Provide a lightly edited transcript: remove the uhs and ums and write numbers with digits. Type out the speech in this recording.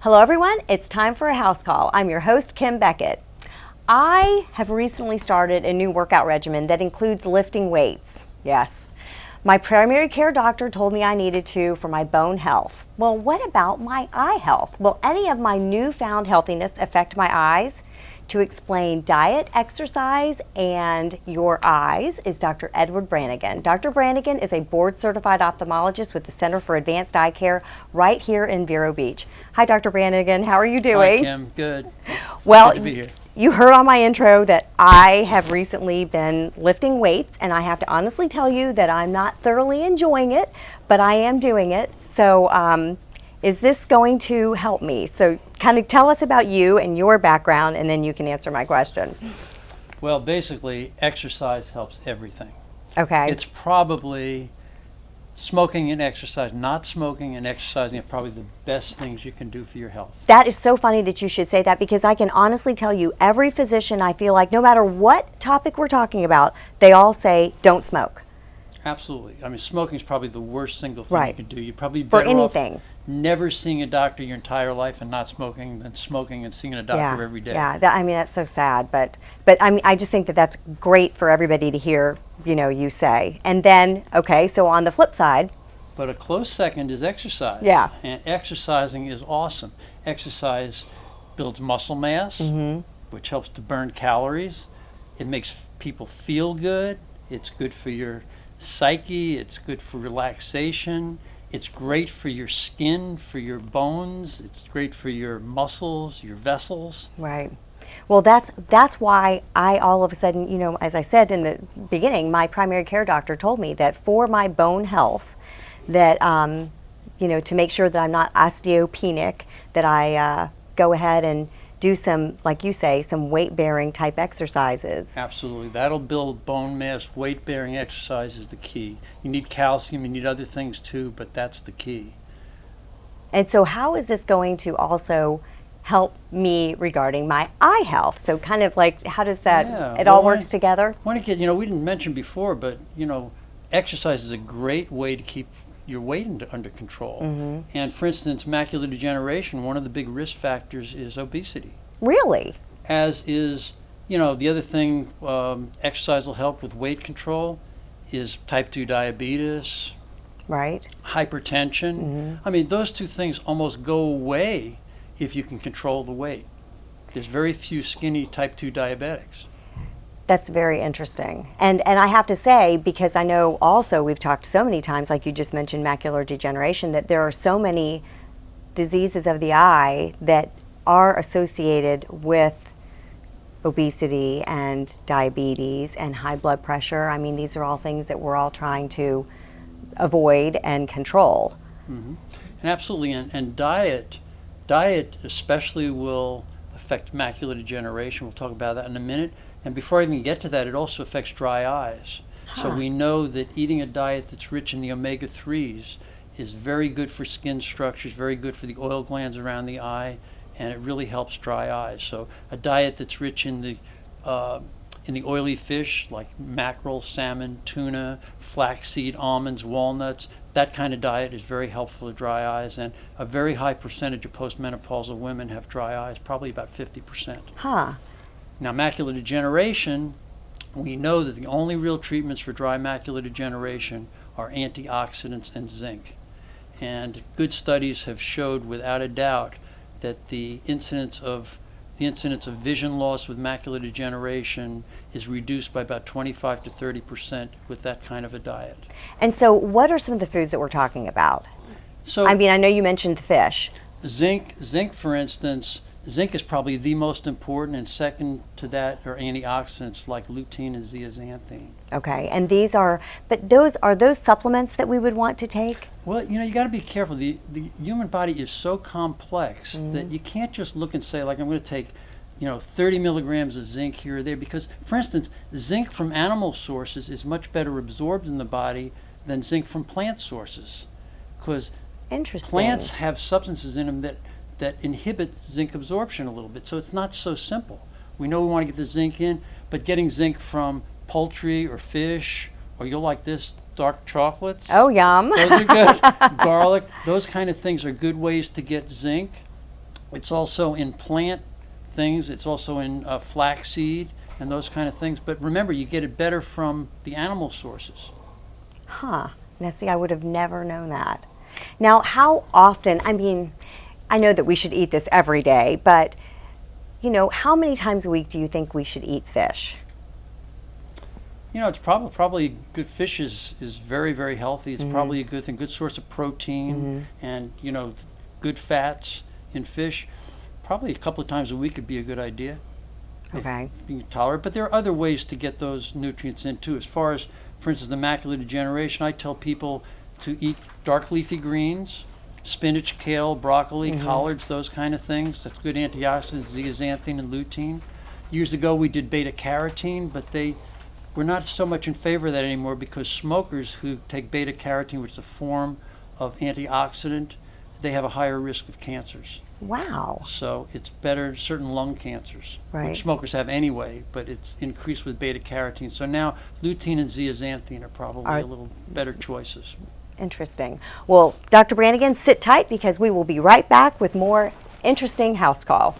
Hello everyone, it's time for a house call. I'm your host, Kim Becket. I have recently started a new workout regimen that includes lifting weights. Yes. My primary care doctor told me I needed to for my bone health. Well, what about my eye health? Will any of my newfound healthiness affect my eyes? To explain diet, exercise, and your eyes is Dr. Edward Branigan. Dr. Branigan is a board-certified ophthalmologist with the Center for Advanced Eye Care right here in Vero Beach. Hi, Dr. Branigan. How are you doing? Hi, Kim. Good. Well, good to be here. You heard on my intro that I have recently been lifting weights, and I have to honestly tell you that I'm not thoroughly enjoying it, but I am doing it. So is this going to help me? So kind of tell us about you and your background, and then you can answer my question. Well, basically, exercise helps everything. Okay. It's probably smoking and exercise, not smoking and exercising are probably the best things you can do for your health. That is so funny that you should say that, because I can honestly tell you every physician, I feel like no matter what topic we're talking about, they all say don't smoke. Absolutely. I mean, smoking is probably the worst single thing you can do. You're probably for better anything. off never seeing a doctor your entire life and not smoking than smoking and seeing a doctor every day. Yeah, I mean, that's so sad, but I mean, I just think that that's great for everybody to hear, you know, you say. And then, okay, so on the flip side. But a close second is exercise. Yeah. And exercising is awesome. Exercise builds muscle mass, which helps to burn calories. It makes people feel good. It's good for your psyche. It's good for relaxation. It's great for your skin, for your bones. It's great for your muscles, your vessels. Right. Well, that's why I all of a sudden, you know, as I said in the beginning, my primary care doctor told me that for my bone health, that, you know, to make sure that I'm not osteopenic, that I go ahead and do some, like you say, some weight-bearing type exercises. Absolutely. That'll build bone mass. Weight-bearing exercise is the key. You need calcium, you need other things too, but that's the key. And so how is this going to also help me regarding my eye health? So kind of like, how does that, it all works together? You know, we didn't mention before, but, you know, exercise is a great way to keep your weight under control. And for instance, macular degeneration, one of the big risk factors is obesity. Really? As is, you know, the other thing exercise will help with weight control is type 2 diabetes. Right. Hypertension. I mean, those two things almost go away if you can control the weight. There's very few skinny type 2 diabetics. That's very interesting. And I have to say, because I know also we've talked so many times, like you just mentioned macular degeneration, that there are so many diseases of the eye that are associated with obesity and diabetes and high blood pressure. I mean, these are all things that we're all trying to avoid and control. And absolutely, and diet especially will affect macular degeneration. We'll talk about that in a minute. And before I even get to that, it also affects dry eyes. So we know that eating a diet that's rich in the omega-3s is very good for skin structures, very good for the oil glands around the eye, and it really helps dry eyes. So a diet that's rich in the oily fish like mackerel, salmon, tuna, flaxseed, almonds, walnuts, that kind of diet is very helpful to dry eyes, and a very high percentage of postmenopausal women have dry eyes, probably about 50%. Now, macular degeneration, we know that the only real treatments for dry macular degeneration are antioxidants and zinc. And good studies have showed without a doubt that the incidence of vision loss with macular degeneration is reduced by about 25 to 30% with that kind of a diet. And so what are some of the foods that we're talking about? So, I mean, I know you mentioned fish. Zinc, for instance, zinc is probably the most important, and second to that are antioxidants like lutein and zeaxanthin. Okay, and these are those supplements that we would want to take? Well, you know, you got to be careful. The human body is so complex that you can't just look and say, like, I'm going to take, you know, 30 milligrams of zinc here or there, because, for instance, zinc from animal sources is much better absorbed in the body than zinc from plant sources, because plants have substances in them that inhibit zinc absorption a little bit, so it's not so simple. We know we want to get the zinc in, but getting zinc from poultry or fish, or you'll like this, dark chocolates. Oh, yum. Those are good. Garlic, those kind of things are good ways to get zinc. It's also in plant things. It's also in flaxseed and those kind of things. But remember, you get it better from the animal sources. Huh. Now, see, I would have never known that. Now, how often, I mean, I know that we should eat this every day, but, how many times a week do you think we should eat fish? It's probably good. Fish is very, very healthy. It's probably a good thing, good source of protein and, good fats in fish. Probably a couple of times a week would be a good idea. Okay. If you can tolerate. But there are other ways to get those nutrients in too. As far as, for instance, the macular degeneration, I tell people to eat dark leafy greens, spinach, kale, broccoli, collards, those kind of things. That's good antioxidants, zeaxanthin and lutein. Years ago we did beta carotene, but we're not so much in favor of that anymore because smokers who take beta carotene, which is a form of antioxidant, they have a higher risk of cancers. Wow. So it's better certain lung cancers, Right. which smokers have anyway, but it's increased with beta carotene. So now lutein and zeaxanthin are probably a little better choices. Interesting. Well, Dr. Branigan, sit tight because we will be right back with more interesting house call.